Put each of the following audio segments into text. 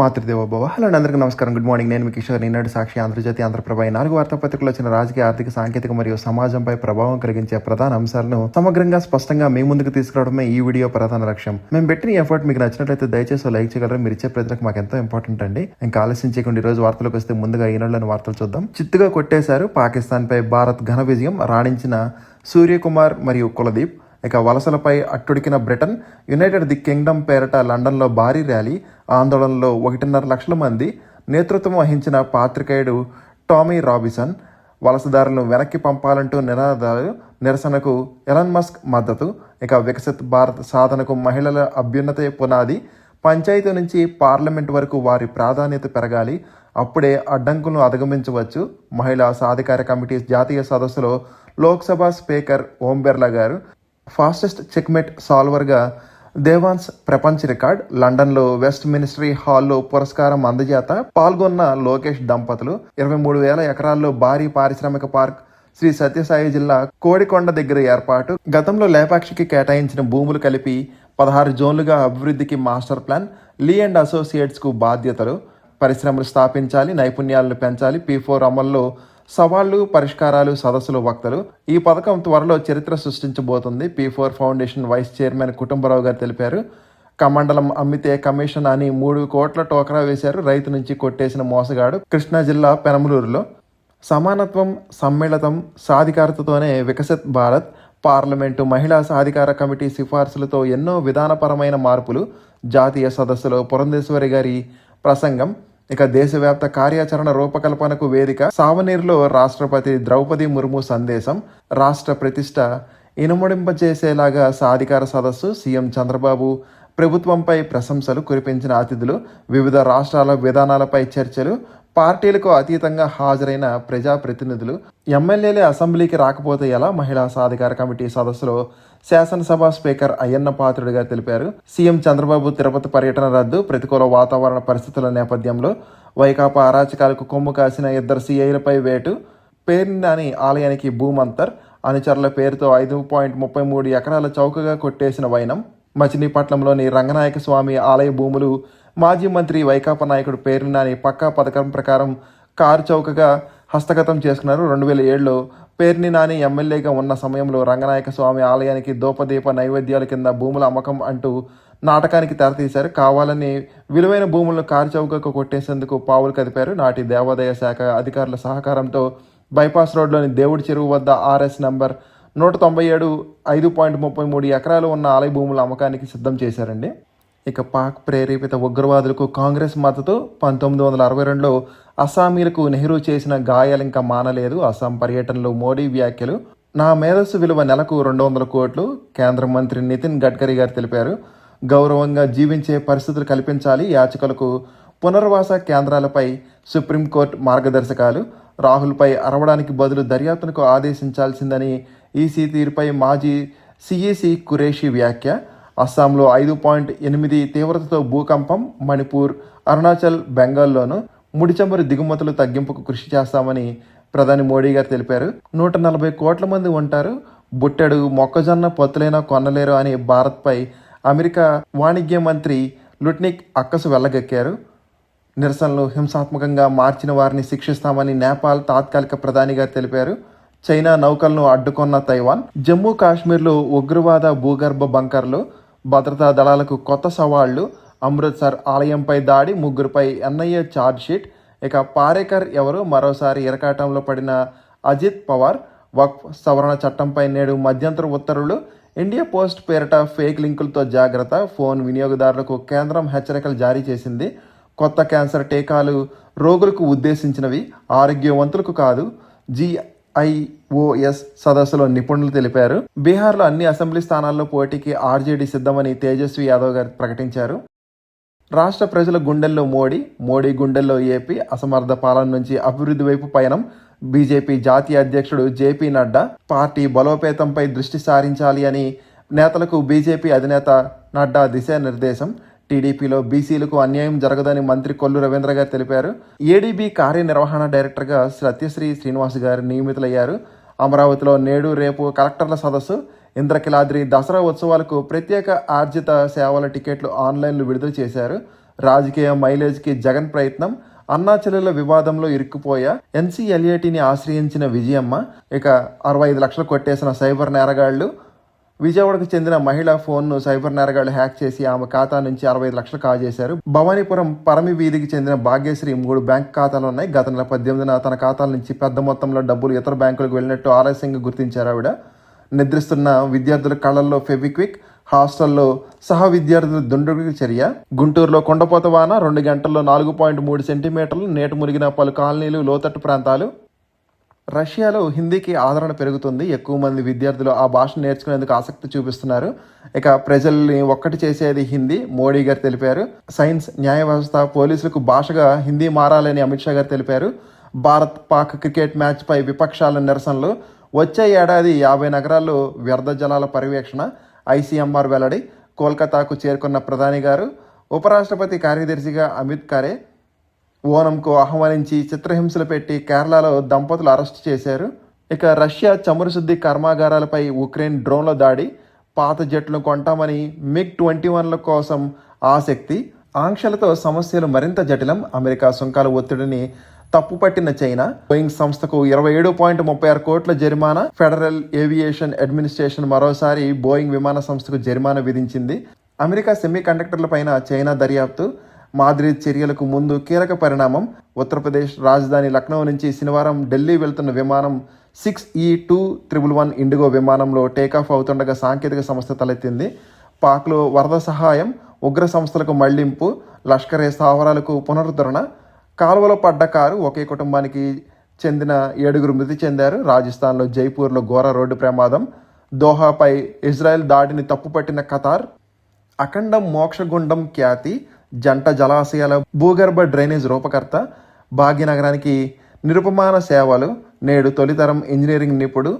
Matrudevobhava. Hello అండి, అందరికీ నమస్కారం. Good morning. నేను మీ కిషోర్. ఈనాడు సాక్షి, ఆంధ్రజ్యోతి, ఆంధ్రప్రభ ఈ 4 వార్తాపత్రికలు వచ్చిన రాజకీయ, ఆర్థిక, సాంకేతిక మరియు సమాజంపై ప్రభావం కలిగించే ప్రధాన అంశాలను సమగ్రంగా, స్పష్టంగా మీ ముందుకు తీసుకురావడమే ఈ వీడియో ప్రధాన లక్ష్యం. మేము పెట్టిన ఎఫర్ట్ మీకు నచ్చినట్లయితే దయచేసి లైక్ చేయగలరు. మీరు ఇచ్చే ప్రజలకు మాకు ఎంతో ఇంపార్టెంట్ అండి. ఇంకా ఆలస్యం చేయకుండా ఈ రోజు వార్తలకు వస్తే ముందుగా ఈనాడులోని వార్తలు చూద్దాం. చిత్తుగా కొట్టేశారు పాకిస్తాన్ పై భారత్ ఘన విజయం. రాణించిన సూర్యకుమార్ మరియు కులదీప్. ఇక వలసలపై అట్టుడికిన బ్రిటన్. యునైటెడ్ ది కింగ్డమ్ పేరట లండన్లో భారీ ర్యాలీ. ఆందోళనలో 1.5 లక్షల మంది. నేతృత్వం వహించిన పాత్రికేయుడు టామీ రాబిన్సన్. వలసదారులను వెనక్కి పంపాలంటూ నినాదాలు. నిరసనకు ఎలాన్ మస్క్ మద్దతు. ఇక వికసిత్ భారత్ సాధనకు మహిళల అభ్యున్నతే పునాది. పంచాయతీ నుంచి పార్లమెంట్ వరకు వారి ప్రాధాన్యత పెరగాలి. అప్పుడే అడ్డంకులను అధిగమించవచ్చు. మహిళా సాధికార కమిటీ జాతీయ సదస్సులో లోక్సభ స్పీకర్ ఓం బిర్లా గారు. ఫాస్టెస్ట్ చెక్మేట్ సాల్వర్గా దేవాన్స్ ప్రపంచ రికార్డ్. లండన్లో వెస్ట్ మినిస్ట్రీ హాల్లో పురస్కారం అందజేత. పాల్గొన్న లోకేష్ దంపతులు. 23,000 ఎకరాల్లో భారీ పారిశ్రామిక పార్క్ శ్రీ సత్యసాయి జిల్లా కోడికొండ దగ్గర ఏర్పాటు. గతంలో లేపాక్షికి కేటాయించిన భూములు కలిపి 16 జోన్లుగా అభివృద్ధికి మాస్టర్ ప్లాన్. లీ అండ్ అసోసియేట్స్కు బాధ్యతలు. పరిశ్రమలు స్థాపించాలి, నైపుణ్యాలను పెంచాలి. P4 అమల్లో సవాళ్లు, పరిష్కారాలు, సదస్సులు, వక్తలు. ఈ పథకం త్వరలో చరిత్ర సృష్టించబోతుంది. P4 foundation vice chairman Kutumbarao గారు తెలిపారు. కమండలం అమ్మితే కమిషన్ అని 3 కోట్ల టోకరా వేశారు. రైతు నుంచి కొట్టేసిన మోసగాడు. కృష్ణా జిల్లా పెనమలూరులో సమానత్వం, సమ్మిళితం, సాధికారతతోనే వికసిత్ భారత్. పార్లమెంటు మహిళా సాధికార కమిటీ సిఫార్సులతో ఎన్నో విధానపరమైన మార్పులు. జాతీయ సదస్సులో పురంధేశ్వరి గారి ప్రసంగం. ఇక దేశవ్యాప్త కార్యాచరణ రూపకల్పనకు వేదిక. సావనీర్లో రాష్ట్రపతి ద్రౌపది ముర్ము సందేశం. రాష్ట్ర ప్రతిష్ట ఇనుమడింపజేసేలాగా సాధికార సదస్సు. సీఎం చంద్రబాబు ప్రభుత్వంపై ప్రశంసలు కురిపించిన అతిథులు. వివిధ రాష్ట్రాల విధానాలపై చర్చలు. పార్టీలకు అతీతంగా హాజరైన ప్రజాప్రతినిధులు. ఎమ్మెల్యేలే అసెంబ్లీకి రాకపోతే ఎలా? మహిళా సాధికార కమిటీ సదస్సులో శాసనసభ స్పీకర్ అయ్యన్న పాత్రుడిగా తెలిపారు. సీఎం చంద్రబాబు తిరుపతి పర్యటన రద్దు. ప్రతికూల వాతావరణ పరిస్థితుల నేపథ్యంలో వైకాపా అరాచకాలకు కొమ్ము కాసిన 2 CIలపై వేటు. పేర్నినాని ఆలయానికి భూమంతర్. అనుచరుల పేరుతో 5.33 ఎకరాల చౌకగా కొట్టేసిన వైనం. మచిలీపట్నంలోని రంగనాయక స్వామి ఆలయ భూములు మాజీ మంత్రి వైకాపా నాయకుడు పేర్నినాని పక్కా పథకం ప్రకారం కారు చౌకగా హస్తగతం చేసుకున్నారు. 2007లో పేర్నినాని ఎమ్మెల్యేగా ఉన్న సమయంలో రంగనాయక స్వామి ఆలయానికి దూపదీప నైవేద్యాల కింద భూముల అమ్మకం అంటూ నాటకానికి తెరతీశారు. కావాలని విలువైన భూములను కారు చౌకగా కొట్టేసేందుకు పావులు కదిపారు. నాటి దేవాదాయ శాఖ అధికారుల సహకారంతో బైపాస్ రోడ్లోని దేవుడి చెరువు వద్ద RS నంబర్ 197 5.33 ఎకరాలు ఉన్న ఆలయ భూముల అమ్మకానికి సిద్ధం చేశారండి. ఇక పాక్ ప్రేరేపిత ఉగ్రవాదులకు కాంగ్రెస్ మద్దతు. 1962లో అస్సామీలకు నెహ్రూ చేసిన గాయాలింకా మానలేదు. అస్సాం పర్యటనలో మోడీ వ్యాఖ్యలు. నా మేధస్సు విలువ నెలకు 200 కోట్లు. కేంద్ర మంత్రి నితిన్ గడ్కరీ గారు తెలిపారు. గౌరవంగా జీవించే పరిస్థితులు కల్పించాలి. యాచకులకు పునర్వాస కేంద్రాలపై సుప్రీంకోర్టు మార్గదర్శకాలు. రాహుల్పై అరవడానికి బదులు దర్యాప్తునకు ఆదేశించాల్సిందని ఈసీ తీరుపై మాజీ సిఈసి ఖురేషీ వ్యాఖ్య. అస్సాంలో 5.8 తీవ్రతతో భూకంపం. మణిపూర్, అరుణాచల్, బెంగాల్లోనూ ముడి చమురు దిగుమతులు తగ్గింపుకు కృషి చేస్తామని ప్రధాని మోడీ గారు తెలిపారు. 140 కోట్ల మంది ఉంటారు. బుట్టెడు మొక్కజొన్న పొత్తులైనా కొనలేరు అని భారత్పై అమెరికా వాణిజ్య మంత్రి లుట్నిక్ అక్కసు వెళ్లగక్కారు. నిరసనలు హింసాత్మకంగా మార్చిన వారిని శిక్షిస్తామని నేపాల్ తాత్కాలిక ప్రధాని గారు తెలిపారు. చైనా నౌకలను అడ్డుకొన్న తైవాన్. జమ్మూ కాశ్మీర్లో ఉగ్రవాద భూగర్భ బంకర్లు. భద్రతా దళాలకు కొత్త సవాళ్లు. అమృత్సర్ ఆలయంపై దాడి. 3పై NIA ఛార్జ్షీట్. ఇక పారేకర్ ఎవరు? మరోసారి ఇరకాటంలో పడిన అజిత్ పవార్. వక్ఫ్ సవరణ చట్టంపై నేడు మధ్యంతర ఉత్తర్వులు. ఇండియా పోస్ట్ పేరిట ఫేక్ లింకులతో జాగ్రత్త. ఫోన్ వినియోగదారులకు కేంద్రం హెచ్చరికలు జారీ చేసింది. కొత్త క్యాన్సర్ టీకాలు రోగులకు ఉద్దేశించినవి, ఆరోగ్యవంతులకు కాదు. GIOS సదస్సులో నిపుణులు తెలిపారు. బీహార్లో అన్ని అసెంబ్లీ స్థానాల్లో పోటీకి RJD సిద్ధమని తేజస్వి యాదవ్ గారు ప్రకటించారు. రాష్ట్ర ప్రజల గుండెల్లో మోడీ, మోడీ గుండెల్లో ఏపీ. అసమర్థ పాలన నుంచి అభివృద్ధి వైపు పయనం. బీజేపీ జాతీయ అధ్యక్షుడు JP నడ్డా. పార్టీ బలోపేతంపై దృష్టి సారించాలి అని నేతలకు బీజేపీ అధినేత నడ్డా దిశానిర్దేశం. టీడీపీలో బీసీలకు అన్యాయం జరగదని మంత్రి కొల్లు రవీంద్ర గారు తెలిపారు. ADB కార్యనిర్వహణ డైరెక్టర్గా సత్యశ్రీ శ్రీనివాస్ గారు నియమితులయ్యారు. అమరావతిలో నేడు రేపు కలెక్టర్ల సదస్సు. ఇంద్రకిలాద్రి దసరా ఉత్సవాలకు ప్రత్యేక ఆర్జిత సేవల టికెట్లు ఆన్లైన్లో విడుదల చేశారు. రాజకీయ మైలేజ్కి జగన్ ప్రయత్నం, అన్నాచెల్లెల వివాదంలో ఇరుక్కుపోయా ఎన్సీఎల్ఏటీని ఆశ్రయించిన విజయమ్మ, ఇక 65 లక్షలు కొట్టేసిన సైబర్ నేరగాళ్లు, విజయవాడకు చెందిన మహిళ ఫోన్ను సైబర్ నేరగాళ్లు హ్యాక్ చేసి ఆమె ఖాతా నుంచి 65 లక్షలు కాజేశారు. భవానీపురం పరమి వీధికి చెందిన భాగ్యశ్రీ 3 బ్యాంక్ ఖాతాలు ఉన్నాయి. గత నెల 18న తన ఖాతాల నుంచి పెద్ద మొత్తంలో డబ్బులు ఇతర బ్యాంకులకు వెళ్ళినట్టు ఆలస్యంగా గుర్తించారు ఆవిడ. నిద్రిస్తున్న విద్యార్థుల కళ్ళల్లో ఫెవిక్విక్, హాస్టల్లో సహ విద్యార్థుల దుండగుడి చర్య. గుంటూరులో కొండపోత వాన 2 గంటల్లో 4.3 సెంటీమీటర్లు, నేటు మునిగిన పలు కాలనీలు, లోతట్టు ప్రాంతాలు. రష్యాలో హిందీకి ఆదరణ పెరుగుతుంది. ఎక్కువ మంది విద్యార్థులు ఆ భాష నేర్చుకునేందుకు ఆసక్తి చూపిస్తున్నారు. ఇక ప్రజల్ని ఒక్కటి చేసేది హిందీ, మోడీ గారు తెలిపారు. సైన్స్, న్యాయ వ్యవస్థ, పోలీసులకు భాషగా హిందీ మారాలని అమిత్ షా గారు తెలిపారు. భారత్ పాక్ క్రికెట్ మ్యాచ్పై విపక్షాల నిరసనలు. వచ్చే ఏడాది 50 నగరాల్లో వ్యర్థ జలాల పర్యవేక్షణ, ఐసీఎంఆర్ వెల్లడి. కోల్కతాకు చేరుకున్న ప్రధాని గారు. ఉపరాష్ట్రపతి కార్యదర్శిగా అమిత్ ఖరే ఓనంకు ఆహ్వానించి చిత్రహింసలు పెట్టి కేరళలో దంపతులు అరెస్టు చేశారు. ఇక రష్యా చమురు శుద్ధి కర్మాగారాలపై ఉక్రెయిన్ డ్రోన్ల దాడి. పాత జెట్లను కొంటామని MiG-21ల కోసం ఆసక్తి. ఆంక్షలతో సమస్యలు మరింత జటిలం. అమెరికా సుంకాల ఒత్తిడిని తప్పుపట్టిన చైనా. బోయింగ్ సంస్థకు 27.36 కోట్ల జరిమానా. ఫెడరల్ ఏవియేషన్ అడ్మినిస్ట్రేషన్ మరోసారి బోయింగ్ విమాన సంస్థకు జరిమానా విధించింది. అమెరికా సెమీ కండక్టర్లపైన చైనా దర్యాప్తు. మాద్రిద్ చర్యలకు ముందు కీలక పరిణామం. ఉత్తరప్రదేశ్ రాజధాని లక్నో నుంచి శనివారం ఢిల్లీ వెళ్తున్న విమానం 6E2111 ఇండిగో విమానంలో టేకాఫ్ అవుతుండగా సాంకేతిక సమస్య తలెత్తింది. పాక్లో వరద సహాయం, ఉగ్ర సంస్థలకు మళ్లింపు, లష్కరే స్థావరాలకు పునరుద్ధరణ. కాలువలో పడ్డ కారు, ఒకే కుటుంబానికి చెందిన 7 మృతి చెందారు. రాజస్థాన్లో జైపూర్లో ఘోర రోడ్డు ప్రమాదం. దోహాపై ఇజ్రాయెల్ దాడిని తప్పుపట్టిన ఖతార్. అఖండం మోక్షగుండం ఖ్యాతి. జంట జలాశయాల భూగర్భ డ్రైనేజ్ రూపకర్త. భాగ్యనగరానికి నిరుపమాన సేవలు. నేడు తొలితరం ఇంజనీరింగ్ నిపుణుడు.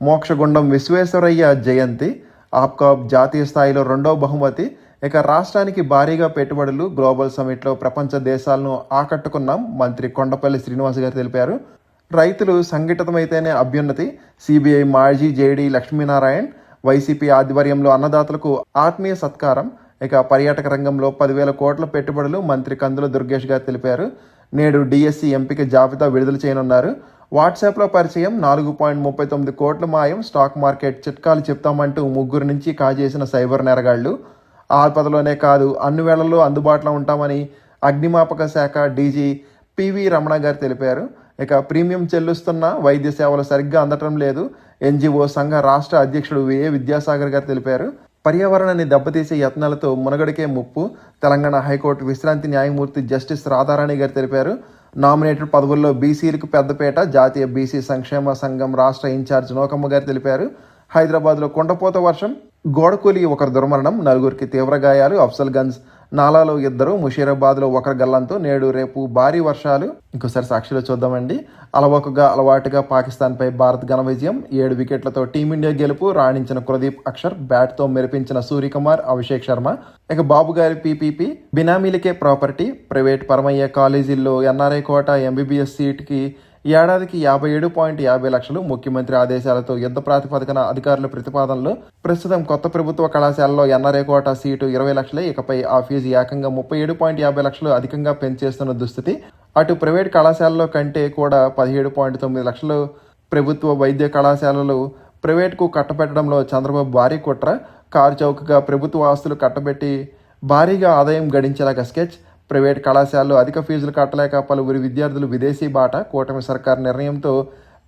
మోక్షగుండం విశ్వేశ్వరయ్య జయంతి. ఆప్కాబ్ జాతీయ స్థాయిలో 2వ బహుమతి. ఇక రాష్ట్రానికి భారీగా పెట్టుబడులు. గ్లోబల్ సమిట్లో ప్రపంచ దేశాలను ఆకట్టుకున్నాం, మంత్రి కొండపల్లి శ్రీనివాస్ గారు తెలిపారు. రైతులు సంఘటితమైతేనే అభ్యున్నతి. సిబిఐ మాజీ జేడీ లక్ష్మీనారాయణ్. వైసీపీ ఆధ్వర్యంలో అన్నదాతలకు ఆత్మీయ సత్కారం. ఇక పర్యాటక రంగంలో 10,000 కోట్ల పెట్టుబడులు మంత్రి కందుల దుర్గేష్ గారు తెలిపారు. నేడు డిఎస్సి ఎంపిక జాబితా విడుదల చేయనున్నారు. వాట్సాప్లో పరిచయం. 4.39 కోట్ల మాయం. స్టాక్ మార్కెట్ చిట్కాలు చెప్తామంటూ 3 నుంచి కాజేసిన సైబర్ నేరగాళ్లు. ఆపదలోనే కాదు అన్ని వేళల్లో అందుబాటులో ఉంటామని అగ్నిమాపక శాఖ డీజీ పివి రమణ గారు తెలిపారు. ఇక ప్రీమియం చెల్లిస్తున్న వైద్య సేవలు సరిగ్గా అందటం లేదు. ఎన్జిఓ సంఘ రాష్ట్ర అధ్యక్షుడు ఏ విద్యాసాగర్ గారు తెలిపారు. పర్యావరణాన్ని దెబ్బతీసే యత్నాలతో మునగడికే ముప్పు. తెలంగాణ హైకోర్టు విశ్రాంతి న్యాయమూర్తి జస్టిస్ రాధారాణి గారు తెలిపారు. నామినేటెడ్ పదవుల్లో బీసీలకు పెద్దపేట. జాతీయ బీసీ సంక్షేమ సంఘం రాష్ట్ర ఇన్ఛార్జ్ నోకమ్మ గారు తెలిపారు. హైదరాబాద్లో కుండపోత వర్షం. గోడకూలి 1 దుర్మరణం, 4 తీవ్ర గాయాలు. అఫ్జల్గంజ్ నాలాలో 2, ముషీరాబాద్లో 1 గల్లంతో. నేడు రేపు భారీ వర్షాలు. ఇంకోసారి సాక్షిలో చూద్దామండి. అలవాటుగా పాకిస్తాన్పై భారత్ ఘన విజయం. 7 వికెట్లతో టీమిండియా గెలుపు. రాణించిన కులదీప్ అక్షర్. బ్యాట్తో మెరిపించిన సూర్యకుమార్, అభిషేక్ శర్మ. ఇక బాబు గారి పీపీపీ. బినామీలకే ప్రాపర్టీ. ప్రైవేట్ పరమయ్య కాలేజీల్లో ఎన్ఆర్ఐ కోటా ఎంబీబీఎస్ సీటుకి ఏడాదికి 57.50 లక్షలు. ముఖ్యమంత్రి ఆదేశాలతో యుద్ధ ప్రాతిపదికన అధికారుల ప్రతిపాదనలు. ప్రస్తుతం కొత్త ప్రభుత్వ కళాశాలలో ఎన్ఆర్ఐ కోటా సీటు 20 లక్షలే. ఇకపై ఆ ఫీజు ఏకంగా 37.50 లక్షలు అధికంగా పెంచేస్తున్న దుస్థితి. అటు ప్రైవేట్ కళాశాలలో కంటే కూడా 17.9 లక్షలు ప్రభుత్వ వైద్య కళాశాలలు ప్రైవేట్కు కట్టబెట్టడంలో చంద్రబాబు భారీ కుట్ర. కారు చౌకగా ప్రభుత్వ ఆస్తులు కట్టబెట్టి భారీగా ఆదాయం గడించేలాగా స్కెచ్. ప్రైవేట్ కళాశాలలో అధిక ఫీజులు కట్టలేక పలువురి విద్యార్థులు విదేశీ బాట. కూటమి సర్కార్ నిర్ణయంతో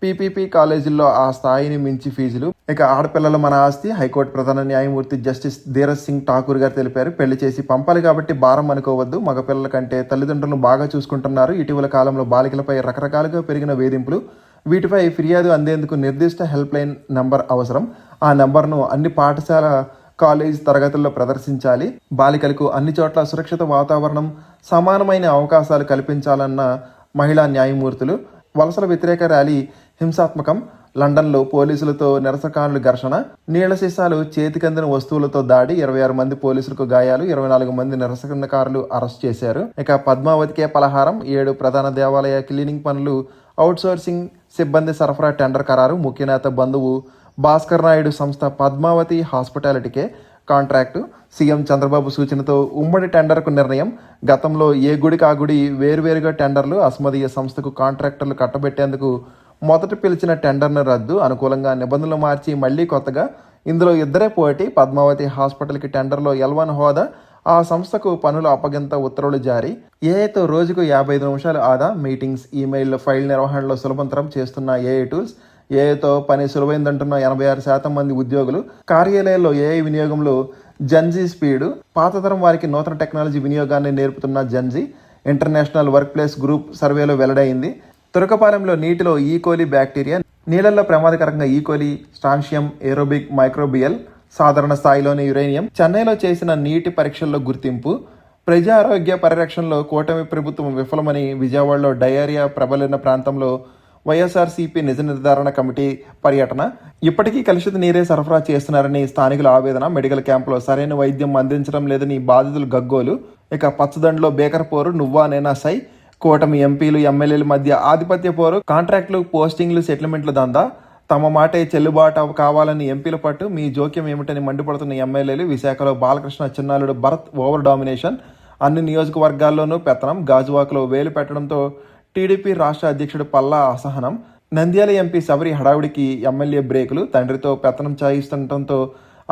పీపీపీ కాలేజీల్లో ఆ స్థాయిని మించి ఫీజులు. ఇక ఆడపిల్లలు మన ఆస్తి. హైకోర్టు ప్రధాన న్యాయమూర్తి జస్టిస్ ధీరజ్ సింగ్ ఠాకూర్ గారు తెలిపారు. పెళ్లి చేసి పంపాలి కాబట్టి భారం అనుకోవద్దు. మగపిల్లల కంటే తల్లిదండ్రులను బాగా చూసుకుంటున్నారు. ఇటీవల కాలంలో బాలికలపై రకరకాలుగా పెరిగిన వేధింపులు. వీటిపై ఫిర్యాదు అందేందుకు నిర్దిష్ట హెల్ప్ లైన్ నంబర్ అవసరం. ఆ నంబర్ను అన్ని పాఠశాల, కాలేజ్ తరగతుల్లో ప్రదర్శించాలి. బాలికలకు అన్ని చోట్ల సురక్షిత వాతావరణం, సమానమైన అవకాశాలు కల్పించాలన్న మహిళా న్యాయమూర్తులు. వలసల వ్యతిరేక ర్యాలీ హింసాత్మకం. లండన్లో పోలీసులతో నిరసనకారుల ఘర్షణ. నీళ్ల సీసాలు, చేతికందిన వస్తువులతో దాడి. 26 మంది పోలీసులకు గాయాలు. 24 మంది నిరసనకారులు అరెస్ట్ చేశారు. ఇక పద్మావతికే పలహారం. 7 ప్రధాన దేవాలయ క్లీనింగ్ పనులు అవుట్సోర్సింగ్ సిబ్బంది సరఫరా టెండర్ ఖరారు. ముఖ్యనేత బంధువు భాస్కర్ నాయుడు సంస్థ పద్మావతి హాస్పిటాలిటీకే కాంట్రాక్టు. సీఎం చంద్రబాబు సూచనతో ఉమ్మడి టెండర్కు నిర్ణయం. గతంలో ఏ గుడికి ఆ గుడి వేరువేరుగా టెండర్లు. అస్మదీయ సంస్థకు కాంట్రాక్టర్లు కట్టబెట్టేందుకు మొదట పిలిచిన టెండర్ను రద్దు. అనుకూలంగా నిబంధనలు మార్చి మళ్లీ కొత్తగా. ఇందులో ఇద్దరే పోటీ. పద్మావతి హాస్పిటల్కి టెండర్లో L1 హోదా. ఆ సంస్థకు పనుల అప్పగింత ఉత్తర్వులు జారీ. ఏఐతో రోజుకు 55 నిమిషాలు ఆదా. మీటింగ్స్, ఈమెయిల్, ఫైల్ నిర్వహణలో సులభతరం చేస్తున్న ఏఐ టూల్స్. ఏఐతో పని సులువైందంటున్న 86% మంది ఉద్యోగులు. కార్యాలయాల్లో ఏఐ వినియోగంలో జెన్జీ స్పీడు. పాతతరం వారికి నూతన టెక్నాలజీ వినియోగాన్ని నేర్పుతున్న gen Z. International work place group సర్వేలో వెల్లడైంది. తురకపాలెంలో నీటిలో ఈకోలి బ్యాక్టీరియా. నీళ్లలో ప్రమాదకరంగా ఈకోలి, స్ట్రాన్షియం ఏరోబిక్ మైక్రోబియల్. సాధారణ స్థాయిలోని యురేనియం. చెన్నైలో చేసిన నీటి పరీక్షల్లో గుర్తింపు. ప్రజా ఆరోగ్య పరిరక్షణలో కూటమి ప్రభుత్వం విఫలమని విజయవాడలో డయేరియా ప్రబలిన ప్రాంతంలో వైఎస్ఆర్సీపీ నిజ నిర్ధారణ కమిటీ పర్యటన. ఇప్పటికీ కలుషిత నీరే సరఫరా చేస్తున్నారని స్థానికుల ఆవేదన. మెడికల్ క్యాంపులో సరైన వైద్యం అందించడం లేదని బాధితులు గగ్గోలు. ఇక పచ్చదండలో బేకర్ పోరు. నువ్వా నేనా సై. కూటమి ఎంపీలు, ఎమ్మెల్యేల మధ్య ఆధిపత్య పోరు. కాంట్రాక్టులు, పోస్టింగ్లు, సెటిల్మెంట్ల దందా. తమ మాటే చెల్లుబాటు కావాలని ఎంపీల పట్టు. మీ జోక్యం ఏమిటని మండిపడుతున్న ఎమ్మెల్యేలు. విశాఖలో బాలకృష్ణ చిన్నాలుడు భరత్ ఓవర్ డామినేషన్. అన్ని నియోజకవర్గాల్లోనూ పెత్తనం. గాజువాకలో వేలు పెట్టడంతో టీడీపీ రాష్ట్ర అధ్యక్షుడు పల్లా అసహనం. నంద్యాల ఎంపీ శబరి హడావుడికి ఎమ్మెల్యే బ్రేకులు. తండ్రితో పెత్తనం చాయిస్తుండటంతో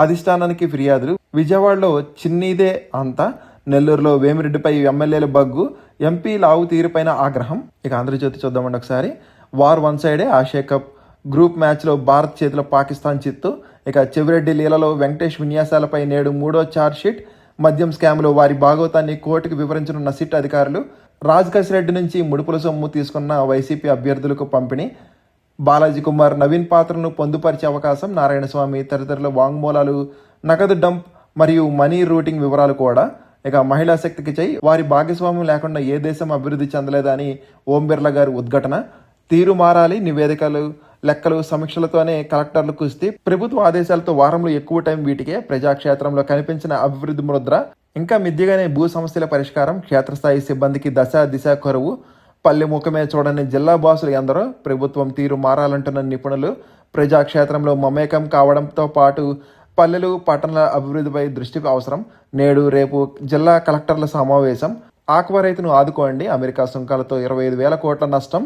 అధిష్టానానికి ఫిర్యాదులు. విజయవాడలో చిన్నీదే అంతా. నెల్లూరులో వేమిరెడ్డిపై ఎమ్మెల్యేల బగ్గు. ఎంపీ లావు తీరుపైన ఆగ్రహం. ఇక ఆంధ్రజ్యోతి చూద్దామండి ఒకసారి. వార్ వన్ సైడే. ఆసియా కప్ గ్రూప్ మ్యాచ్లో భారత్ చేతిలో పాకిస్తాన్ చిత్తు. ఇక చెవిరెడ్డి లీలలో వెంకటేష్ విన్యాసాలపై నేడు 3వ ఛార్జ్షీట్. మద్యం స్కామ్లో వారి భాగోతాన్ని కోర్టుకు వివరించనున్న సిట్ అధికారులు. రాజకేశ్ రెడ్డి నుంచి ముడుపుల సొమ్ము తీసుకున్న వైసీపీ అభ్యర్థులకు పంపిణీ. బాలాజీ కుమార్, నవీన్ పాత్రను పొందుపరిచే అవకాశం. నారాయణస్వామి తదితరుల వాంగ్మూలాలు. నగదు డంప్ మరియు మనీ రూటింగ్ వివరాలు కూడా. ఇక మహిళా శక్తికి చేయి. వారి భాగస్వామ్యం లేకుండా ఏ దేశం అభివృద్ధి చెందలేదని ఓం బిర్లా గారి ఉద్ఘాటన. తీరు మారాలి. నివేదికలు, లెక్కలు, సమీక్షలతోనే కలెక్టర్లు కుస్తీ. ప్రభుత్వ ఆదేశాలతో వారంలో ఎక్కువ టైం వీటికే. ప్రజాక్షేత్రంలో కనిపించిన అభివృద్ధి ముద్ర. ఇంకా మిద్దిగానే భూ సమస్యల పరిష్కారం. క్షేత్రస్థాయి సిబ్బందికి దశ దిశ కరువు. పల్లె ముఖమే చూడని జిల్లా బాసులు ఎందరో. ప్రభుత్వం తీరు మారాలంటున్న నిపుణులు. ప్రజాక్షేత్రంలో మమేకం కావడంతో పాటు పల్లెలు, పట్టణాల అభివృద్ధిపై దృష్టి అవసరం. నేడు రేపు జిల్లా కలెక్టర్ల సమావేశం. ఆక్వా రైతును ఆదుకోండి. అమెరికా సుంకాలతో 25,000 కోట్ల నష్టం.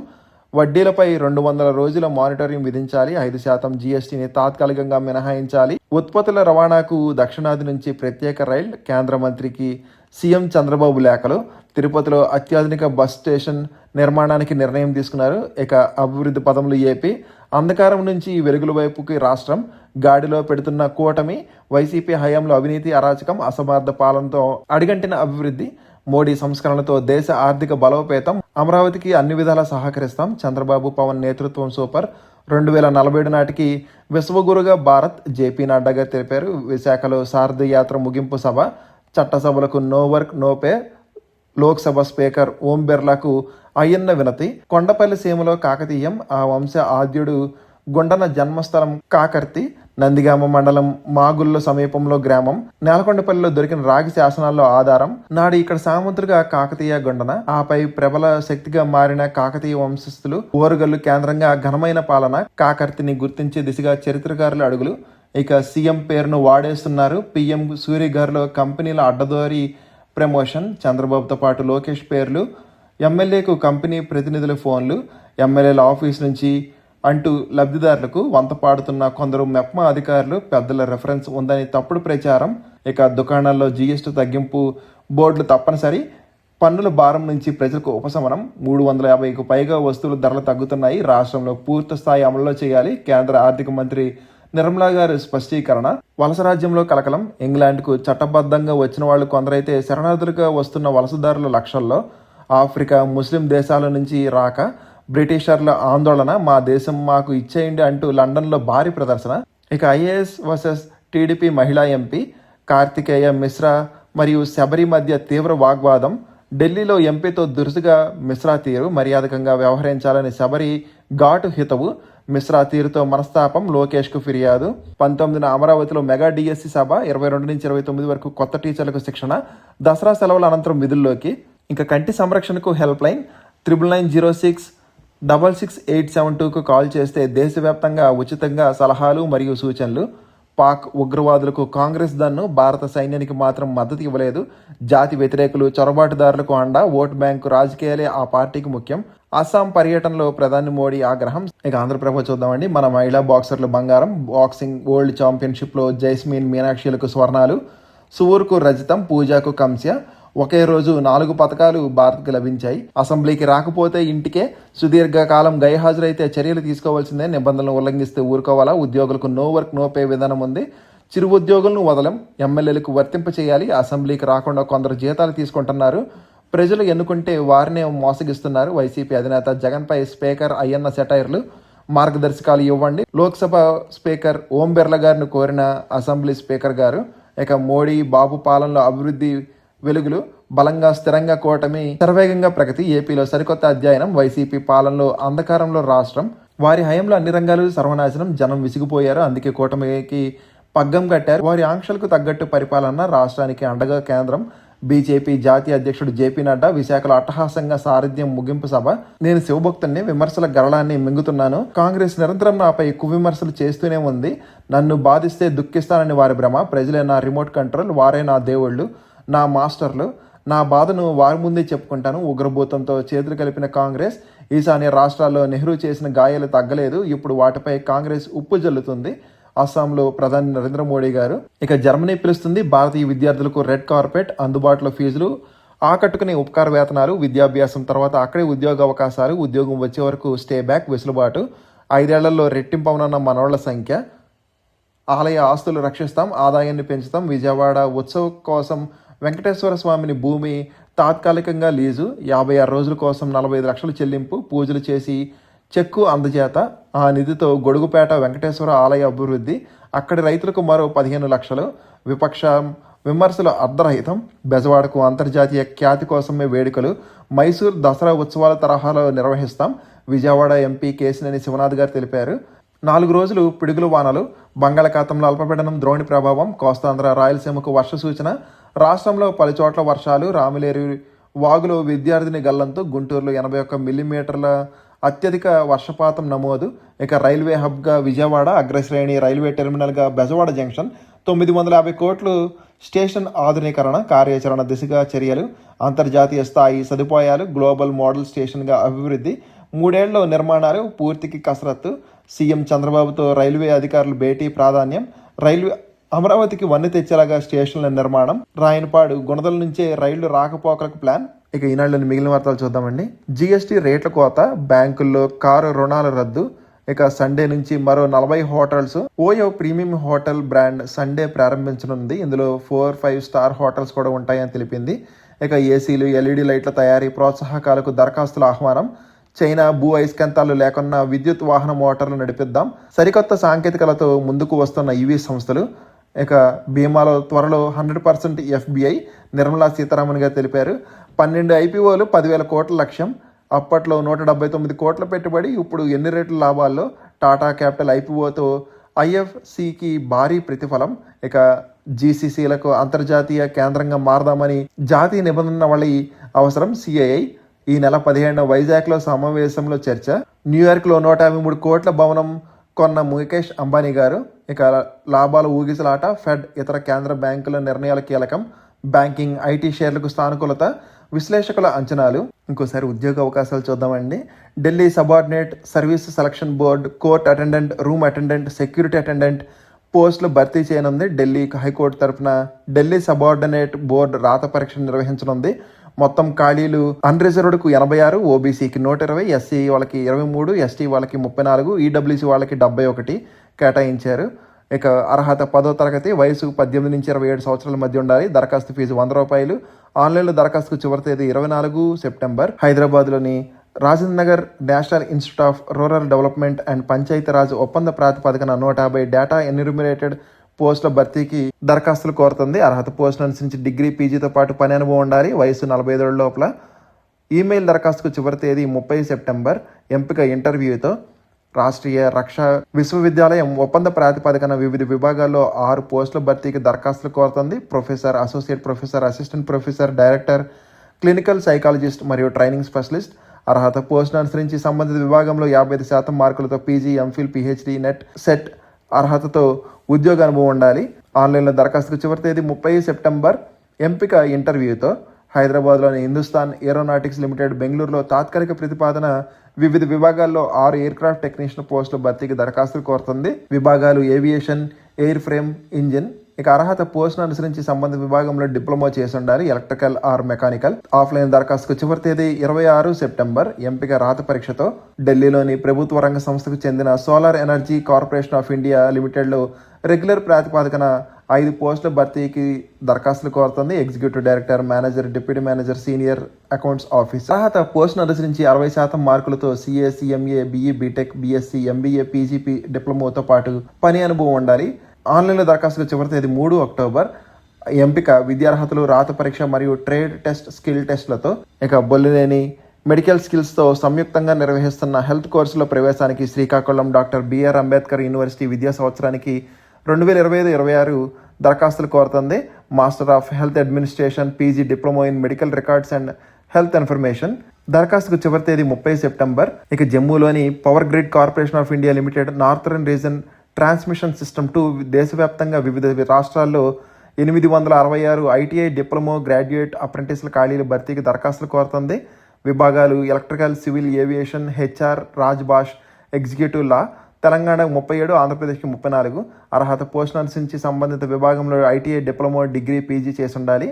వడ్డీలపై 200 రోజుల మానిటరింగ్ విధించాలి. 5% జీఎస్టీని తాత్కాలికంగా మినహాయించాలి. ఉత్పత్తుల రవాణాకు దక్షిణాది నుంచి ప్రత్యేక రైల్. కేంద్ర మంత్రికి సీఎం చంద్రబాబు లేఖలు. తిరుపతిలో అత్యాధునిక బస్ స్టేషన్ నిర్మాణానికి నిర్ణయం తీసుకున్నారు. ఇక అభివృద్ధి పదములు ఏపీ. అంధకారం నుంచి వెలుగుల వైపుకి రాష్ట్రం. గాడిలో పెడుతున్న కూటమి. వైసీపీ హయాంలో అవినీతి, అరాచకం, అసమర్థ పాలనతో అడిగంటిన అభివృద్ధి. మోడీ సంస్కరణలతో దేశ ఆర్థిక బలోపేతం. అమరావతికి అన్ని విధాలా సహకరిస్తాం. చంద్రబాబు, పవన్ నేతృత్వం సూపర్. 2047 నాటికి విశ్వగురుగా భారత్. జేపీ నడ్డా గారు తెలిపారు. విశాఖలో సారథి యాత్ర ముగింపు సభ. చట్టసభలకు no work no pay. Lok Sabha speaker Om బిర్లాకు అయ్యన్న వినతి. కొండపల్లి సీమలో కాకతీయం. ఆ వంశ ఆద్యుడు గుండన జన్మస్థలం కాకర్తి. నందిగామ మండలం మాగుల్లో సమీపంలో గ్రామం. నేలకొండపల్లిలో దొరికిన రాగి శాసనాల్లో ఆధారం. నాడు ఇక్కడ సాముద్రిక కాకతీయ గుండన. ఆపై ప్రబల శక్తిగా మారిన కాకతీయ వంశస్థులు. ఓరుగల్లు కేంద్రంగా ఘనమైన పాలన. కాకర్తిని గుర్తించే దిశగా చరిత్రకారుల అడుగులు. ఇక సీఎం పేరును వాడేస్తున్నారు. పీఎం సూర్య గారిలో కంపెనీల అడ్డదోరి ప్రమోషన్. చంద్రబాబుతో పాటు లోకేష్ పేర్లు. ఎమ్మెల్యేకు కంపెనీ ప్రతినిధుల ఫోన్లు. ఎమ్మెల్యేల ఆఫీస్ నుంచి అంటూ లబ్ధిదారులకు వంత పాడుతున్న కొందరు మెప్మా అధికారులు. పెద్దల రెఫరెన్స్ ఉందని తప్పుడు ప్రచారం. ఇక దుకాణాల్లో జీఎస్టీ తగ్గింపు బోర్డులు తప్పనిసరి. పన్నుల భారం నుంచి ప్రజలకు ఉపశమనం. 350కు పైగా వస్తువుల ధరలు తగ్గుతున్నాయి. రాష్ట్రంలో పూర్తి స్థాయి అమలులో చేయాలి. కేంద్ర ఆర్థిక మంత్రి నిర్మలా గారి స్పష్టీకరణ. వలస రాజ్యంలో కలకలం. ఇంగ్లాండ్కు చట్టబద్ధంగా వచ్చిన వాళ్ళు కొందరైతే శరణార్థులుగా వస్తున్న వలసదారుల లక్షల్లో. ఆఫ్రికా, ముస్లిం దేశాల నుంచి రాక. బ్రిటిషర్ల ఆందోళన. మా దేశం మాకు ఇచ్చేయండి అంటూ లండన్లో భారీ ప్రదర్శన. ఇక ఐఏఎస్ వర్సెస్ టీడీపీ మహిళా ఎంపీ కార్తికేయ మిశ్రా మరియు శబరి మధ్య తీవ్ర వాగ్వాదం. ఢిల్లీలో ఎంపీతో దురుసుగా మిశ్రా తీరు. మర్యాదకంగా వ్యవహరించాలని శబరి ఘాటు హితవు. మిశ్రా తీరుతో మనస్తాపం. లోకేష్కు ఫిర్యాదు. 19న అమరావతిలో మెగా డిఎస్సి సభ. 22 నుంచి 29 వరకు కొత్త టీచర్లకు శిక్షణ. దసరా సెలవుల అనంతరం విధుల్లోకి. ఇంకా కంటి సంరక్షణకు హెల్ప్ లైన్ 9990 666872కు కాల్ చేస్తే దేశవ్యాప్తంగా ఉచితంగా సలహాలు మరియు సూచనలు. పాక్ ఉగ్రవాదులకు కాంగ్రెస్ దన్ను, భారత సైన్యానికి మాత్రం మద్దతు ఇవ్వలేదు. జాతి వ్యతిరేకులు, చొరబాటుదారులకు అండ, ఓటు బ్యాంకు రాజకీయాలే ఆ పార్టీకి ముఖ్యం. అస్సాం పర్యటనలో ప్రధాని మోడీ ఆగ్రహం. ఇక ఆంధ్రప్రభ చూద్దామండి. మన మహిళా బాక్సర్లు బంగారం, బాక్సింగ్ వరల్డ్ ఛాంపియన్షిప్లో జైస్మిన్ మీనాక్షిలకు స్వర్ణాలు, సువూర్కు రజతం, పూజాకు కాంస్య. ఒకే రోజు 4 పథకాలు భారత్కి లభించాయి. అసెంబ్లీకి రాకపోతే ఇంటికే, సుదీర్ఘకాలం గైహాజరైతే చర్యలు తీసుకోవాల్సిందే, నిబంధనలు ఉల్లంఘిస్తే ఊరుకోవాలా, ఉద్యోగులకు నో వర్క్ నో పే విధానం ఉంది, చిరు ఉద్యోగులను వదలం, ఎమ్మెల్యేలకు వర్తింప చేయాలి, అసెంబ్లీకి రాకుండా కొందరు జీతాలు తీసుకుంటున్నారు, ప్రజలు ఎన్నుకుంటే వారినే మోసగిస్తున్నారు, వైసీపీ అధినేత జగన్పై స్పీకర్ అయ్యన్న సెటైర్లు, మార్గదర్శకాలు ఇవ్వండి, లోక్సభ స్పీకర్ ఓం బిర్లా గారిని కోరిన అసెంబ్లీ స్పీకర్ గారు. ఇక మోడీ బాబు పాలనలో అభివృద్ధి వెలుగులు, బలంగా స్థిరంగా కూటమి, శరవేగంగా ప్రగతి, ఏపీలో సరికొత్త అధ్యయనం, వైసీపీ పాలనలో అంధకారంలో రాష్ట్రం, వారి హయాంలో అన్ని రంగాలు సర్వనాశనం, జనం విసిగిపోయారు, అందుకే కూటమికి పగ్గం కట్టారు, వారి ఆంక్షలకు తగ్గట్టు పరిపాలన, రాష్ట్రానికి అండగా కేంద్రం, బీజేపీ జాతీయ అధ్యక్షుడు జేపీ నడ్డా విశాఖలో అట్టహాసంగా సారథ్యం ముగింపు సభ. నేను శివభక్తుల్ని, విమర్శల గరళాన్ని మింగుతున్నాను, కాంగ్రెస్ నిరంతరం నాపై కువిమర్శలు చేస్తూనే ఉంది, నన్ను బాధిస్తే దుఃఖిస్తానని వారి భ్రమ, ప్రజలే నా రిమోట్ కంట్రోల్, వారే నా దేవుళ్ళు, నా మాస్టర్లు, నా బాధను వారి ముందే చెప్పుకుంటాను. ఉగ్రభూతంతో చేతులు కలిపిన కాంగ్రెస్, ఈశాన్య రాష్ట్రాల్లో నెహ్రూ చేసిన గాయాలు తగ్గలేదు, ఇప్పుడు వాటిపై కాంగ్రెస్ ఉప్పు జల్లుతుంది. అస్సాంలో ప్రధాని నరేంద్ర మోడీ గారు. ఇక జర్మనీ పిలుస్తుంది భారతీయ విద్యార్థులకు రెడ్ కార్పెట్, అందుబాటులో ఫీజులు, ఆకట్టుకునే ఉపకార వేతనాలు, విద్యాభ్యాసం తర్వాత అక్కడే ఉద్యోగ అవకాశాలు, ఉద్యోగం వచ్చే వరకు స్టే బ్యాక్ వెసులుబాటు, 5 ఏళ్లలో రెట్టింపవనున్న మనోళ్ల సంఖ్య, ఆలయ ఆస్తులు రక్షిస్తాం, ఆదాయాన్ని పెంచుతాం, విజయవాడ ఉత్సవం కోసం వెంకటేశ్వర స్వామిని భూమి తాత్కాలికంగా లీజు, 56 రోజుల కోసం 45 లక్షలు చెల్లింపు, పూజలు చేసి చెక్కు అందజేత, ఆ నిధితో గొడుగుపేట వెంకటేశ్వర ఆలయ అభివృద్ధి, అక్కడి రైతులకు మరో 15 లక్షలు, విమర్శలు అర్ధరహితం, బెజవాడకు అంతర్జాతీయ ఖ్యాతి కోసమే వేడుకలు, మైసూర్ దసరా ఉత్సవాల తరహాలో నిర్వహిస్తాం, విజయవాడ ఎంపీ కేశినేని శివనాథ్ గారు తెలిపారు. 4 రోజులు పిడుగులు వానలు, బంగాళాఖాతంలో అల్పపీడనం ద్రోణి ప్రభావం, కోస్తాంధ్ర రాయలసీమకు వర్ష సూచన, రాష్ట్రంలో పలుచోట్ల వర్షాలు, రామిలేరు వాగులో విద్యార్థిని గల్లంతు, గుంటూరులో 81 మిల్లీమీటర్ల అత్యధిక వర్షపాతం నమోదు. ఇక రైల్వే హబ్గా విజయవాడ, అగ్రశ్రేణి రైల్వే టెర్మినల్గా బెజవాడ జంక్షన్, 950 కోట్లు స్టేషన్ ఆధునీకరణ, కార్యాచరణ దిశగా చర్యలు, అంతర్జాతీయ స్థాయి సదుపాయాలు, గ్లోబల్ మోడల్ స్టేషన్గా అభివృద్ధి, 3 ఏళ్లలో నిర్మాణాలు పూర్తికి కసరత్తు, సీఎం చంద్రబాబుతో రైల్వే అధికారులు భేటీ ప్రాధాన్యం, రైల్వే అమరావతికి వన్నె తెచ్చేలాగా స్టేషన్ల నిర్మాణం, రాయనపాడు గుణదల నుంచే రైళ్లు రాకపోకలకు ప్లాన్. ఇక ఈనాడులోని మిగిలిన వార్తలు చూద్దామండి. జీఎస్టీ రేట్ల కోత, బ్యాంకుల్లో కారు రుణాల రద్దు, ఇక సండే నుంచి మరో 40 hotels, OYO premium hotel brand Sunday ప్రారంభించనుంది. ఇందులో 4-5 స్టార్ హోటల్స్ కూడా ఉంటాయని తెలిపింది. ఇక ఏసీలు, ఎల్ఈడి లైట్ల తయారీ ప్రోత్సాహకాలకు దరఖాస్తుల ఆహ్వానం, చైనా భూ అయస్కాంతాలు లేకున్నా విద్యుత్ వాహన మోటార్లు నడిపిద్దాం, సరికొత్త సాంకేతికలతో ముందుకు వస్తున్న ఈవీ సంస్థలు. ఇక బీమాలో త్వరలో 100% ఎఫ్బిఐ, నిర్మలా సీతారామన్ గారు తెలిపారు. 12 ఐపీఓలు, 10,000 కోట్ల లక్ష్యం, అప్పట్లో 179 కోట్ల పెట్టుబడి, ఇప్పుడు ఎన్ని రెట్ల లాభాల్లో, టాటా క్యాపిటల్ ఐపీఓతో ఐఎఫ్సికి భారీ ప్రతిఫలం. ఇక జీసీసీలకు అంతర్జాతీయ కేంద్రంగా మారదామని జాతీయ నిబంధన వల్ల అవసరం, సిఐఐ. ఈ నెల 15న వైజాగ్లో సమావేశంలో చర్చ. న్యూయార్క్లో 153 కోట్ల భవనం కొన్న ముఖేష్ అంబానీ గారు. ఇక లాభాల ఊగిసలాట, ఫెడ్ ఇతర కేంద్ర బ్యాంకుల నిర్ణయాల కీలకం, బ్యాంకింగ్, ఐటీ షేర్లకు సానుకూలత, విశ్లేషకుల అంచనాలు. ఇంకోసారి ఉద్యోగ అవకాశాలు చూద్దామండి. Delhi subordinate service selection board court attendant, room attendant, security attendant పోస్టులు భర్తీ చేయనుంది. ఢిల్లీ హైకోర్టు తరఫున ఢిల్లీ సబార్డినేట్ బోర్డు రాత పరీక్ష నిర్వహించనుంది. మొత్తం ఖాళీలు అన్రిజర్వ్డ్కు 86, ఓబీసీకి 120, ఎస్సీ వాళ్ళకి 23, ఎస్టీ వాళ్ళకి 34, ఈడబ్ల్యూసీ వాళ్ళకి 71 కేటాయించారు. ఇక అర్హత 10వ తరగతి, వయసు 18 నుంచి 27 సంవత్సరాల మధ్య ఉండాలి. దరఖాస్తు ఫీజు ₹100. ఆన్లైన్లో దరఖాస్తుకు చివరి తేదీ 24 సెప్టెంబర్. హైదరాబాద్లోని Rajendra Nagar national institute of rural development and Panchayati Raj ఒప్పంద ప్రాతిపదికన 150 డేటా ఎన్యూమరేటెడ్ పోస్టుల భర్తీకి దరఖాస్తులు కోరుతుంది. అర్హత పోస్టులు అనుసరించి డిగ్రీ, పీజీతో పాటు పని అనుభవం ఉండాలి. వయసు 45 ఏళ్ల లోపల. ఈమెయిల్ దరఖాస్తుకు చివరి తేదీ 30 సెప్టెంబర్. ఎంపిక ఇంటర్వ్యూతో. రాష్ట్రీయ రక్షా విశ్వవిద్యాలయం ఒప్పంద ప్రాతిపదికన వివిధ విభాగాల్లో 6 పోస్టుల భర్తీకి దరఖాస్తులు కోరుతుంది. Professor, associate professor, assistant professor, director, clinical psychologist మరియు ట్రైనింగ్ స్పెషలిస్ట్. అర్హత పోస్టును అనుసరించి సంబంధిత విభాగంలో 55% మార్కులతో PG, MPhil, PhD, net, set అర్హతతో ఉద్యోగ అనుభవం ఉండాలి. ఆన్లైన్లో దరఖాస్తుకు చివరి తేదీ 30 సెప్టెంబర్. ఎంపిక ఇంటర్వ్యూతో. హైదరాబాద్లోని హిందుస్థాన్ ఏరోనాటిక్స్ లిమిటెడ్, బెంగళూరులో తాత్కాలిక ప్రతిపాదన. వివిధ విభాగాల్లో 6 ఎయిర్క్రాఫ్ట్ టెక్నీషియన్ పోస్టుల భర్తీకి దరఖాస్తులు కోరుతుంది. విభాగాలు ఏవియేషన్, ఎయిర్ ఫ్రేమ్, ఇంజిన్. ఇక అర్హత పోస్టును అనుసరించి సంబంధిత విభాగంలో డిప్లొమా చేసి ఉండాలి, ఎలక్ట్రికల్ ఆర్ మెకానికల్. ఆఫ్లైన్ దరఖాస్తుకు చివరి తేదీ 26 సెప్టెంబర్. ఎంపిక రాత పరీక్షతో. ఢిల్లీలోని ప్రభుత్వ రంగ సంస్థకు చెందిన solar energy corporation of India లిమిటెడ్లో రెగ్యులర్ ప్రాతిపదికన 5 పోస్టుల భర్తీకి దరఖాస్తులు కోరుతుంది. Executive director, manager, deputy manager, senior accounts officer. అర్హత పోస్టును అనుసరించి 60% మార్కులతో CA, CMA, BE, BTech, BSc, MBA, PGP డిప్లొమాతో పాటు పని అనుభవం ఉండాలి. ఆన్లైన్లో దరఖాస్తుకు చివరి తేదీ 3 అక్టోబర్. ఎంపిక విద్యార్హతలు, రాత పరీక్ష మరియు ట్రేడ్ టెస్ట్, స్కిల్ టెస్ట్లతో. ఇక బొల్లినేని మెడికల్ స్కిల్స్తో సంయుక్తంగా నిర్వహిస్తున్న హెల్త్ కోర్సులో ప్రవేశానికి Srikakulam doctor B R Ambedkar university విద్యా సంవత్సరానికి 2025-26 దరఖాస్తులు కోరుతుంది. Master of health administration, PG diploma in medical records and health information. దరఖాస్తుకు చివరి తేదీ 30 సెప్టెంబర్. ఇక జమ్మూలోని power grid corporation of India limited, northern region transmission system 2 దేశవ్యాప్తంగా వివిధ రాష్ట్రాల్లో 866 ITI డిప్లొమా, గ్రాడ్యుయేట్, అప్రెంటిస్ల ఖాళీల భర్తీకి దరఖాస్తులు కోరుతుంది. విభాగాలు electrical, civil, aviation, HR, Rajbhasha, executive law. తెలంగాణకు 37, ఆంధ్రప్రదేశ్కి 34. అర్హత పోస్టును అనుసరించి సంబంధిత విభాగంలో ITI డిప్లొమా, డిగ్రీ, PG చేసి ఉండాలి.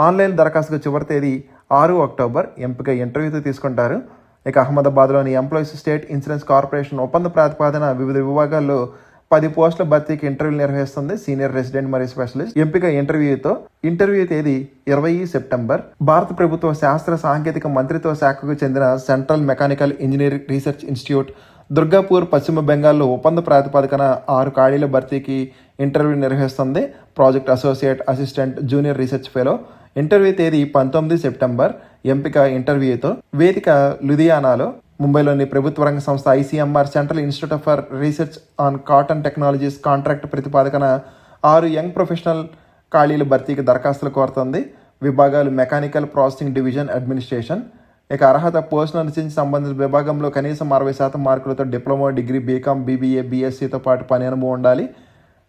ఆన్లైన్ దరఖాస్తుకు చివరి తేదీ 6 అక్టోబర్. ఎంపిక ఇంటర్వ్యూతో తీసుకుంటారు. ఇక అహ్మదాబాద్లోని ఎంప్లాయీస్ స్టేట్ ఇన్సూరెన్స్ కార్పొరేషన్ ఒప్పంద ప్రాతిపదికన వివిధ విభాగాల్లో 10 పోస్టుల భర్తీకి ఇంటర్వ్యూలు నిర్వహిస్తుంది. సీనియర్ రెసిడెంట్ మరియు స్పెషలిస్ట్. ఎంపిక ఇంటర్వ్యూతో. ఇంటర్వ్యూ తేదీ 20 సెప్టెంబర్. భారత ప్రభుత్వ శాస్త్ర సాంకేతిక మంత్రిత్వ శాఖకు చెందిన central mechanical engineering research institute, Durgapur, పశ్చిమ బెంగాల్లో ఒప్పంద ప్రాతిపదికన 6 ఖాళీల భర్తీకి ఇంటర్వ్యూ నిర్వహిస్తుంది. Project associate, assistant, junior research fellow. Interview తేదీ 19 సెప్టెంబర్. ఎంపిక ఇంటర్వ్యూతో. వేదిక లుధియానాలో. ముంబైలోని ప్రభుత్వ రంగ సంస్థ ICMR, central institute for research on cotton technologies contract ప్రతిపాదకన 6 యంగ్ ప్రొఫెషనల్ ఖాళీల భర్తీకి దరఖాస్తులు కోరుతుంది. విభాగాలు మెకానికల్, ప్రాసెసింగ్ డివిజన్, అడ్మినిస్ట్రేషన్. ఇక అర్హత పోస్టును అనుసరించి సంబంధిత విభాగంలో కనీసం 60% మార్కులతో డిప్లొమా, డిగ్రీ, BCom, BBA, BScతో పాటు పని అనుభవం ఉండాలి.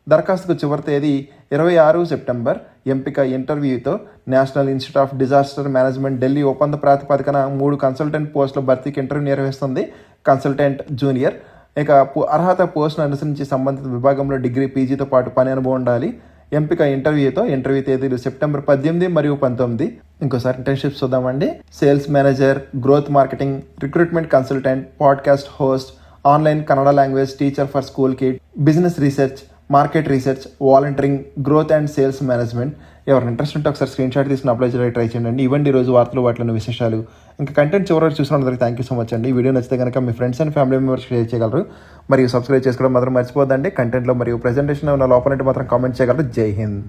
దరఖాస్తుకు చివరి తేదీ 26 సెప్టెంబర్. ఎంపిక ఇంటర్వ్యూతో. National institute of disaster management, Delhi ఒప్పంద ప్రాతిపదికన 3 కన్సల్టెంట్ పోస్టుల భర్తీకి ఇంటర్వ్యూ నిర్వహిస్తుంది. Consultant, junior. ఇక అర్హత పోస్టును అనుసరించి సంబంధిత విభాగంలో డిగ్రీ, PGతో పాటు పని అనుభవం ఉండాలి. ఎంపిక ఇంటర్వ్యూతో. ఇంటర్వ్యూ తేదీలు సెప్టెంబర్ 18 మరియు 19. ఇంకోసారి ఇంటర్న్షిప్స్ చూద్దామండి. Sales manager, growth marketing, recruitment consultant, podcast host, online Kannada language teacher for school kid, business research, market research, volunteering, growth and sales management. ఎవరైనా ఇంట్రెస్ట్ ఉంటే ఒకసారి స్క్రీన్ షాట్ తీసుకుని అప్లై చేయడానికి ట్రై చేయండి. ఇవ్వండి ఈరోజు వార్తలు, వాటిలోని విశేషాలు. ఇంకా కంటెంట్ చివరికి చూసినందుకు థ్యాంక్ యూ సో మచ్ అండి. ఈ వీడియో నచ్చితే కనుక మీ friends and family members share చేయగలరు. మరియు సబ్స్క్రైబ్ చేసుకోవడం మాత్రం మర్చిపోద్దండి. కంటెంట్లో మరియు ప్రెజెంటేషన్ ఉన్న లోపల మాత్రం కామెంట్ చేయగలరు. జై హింద్.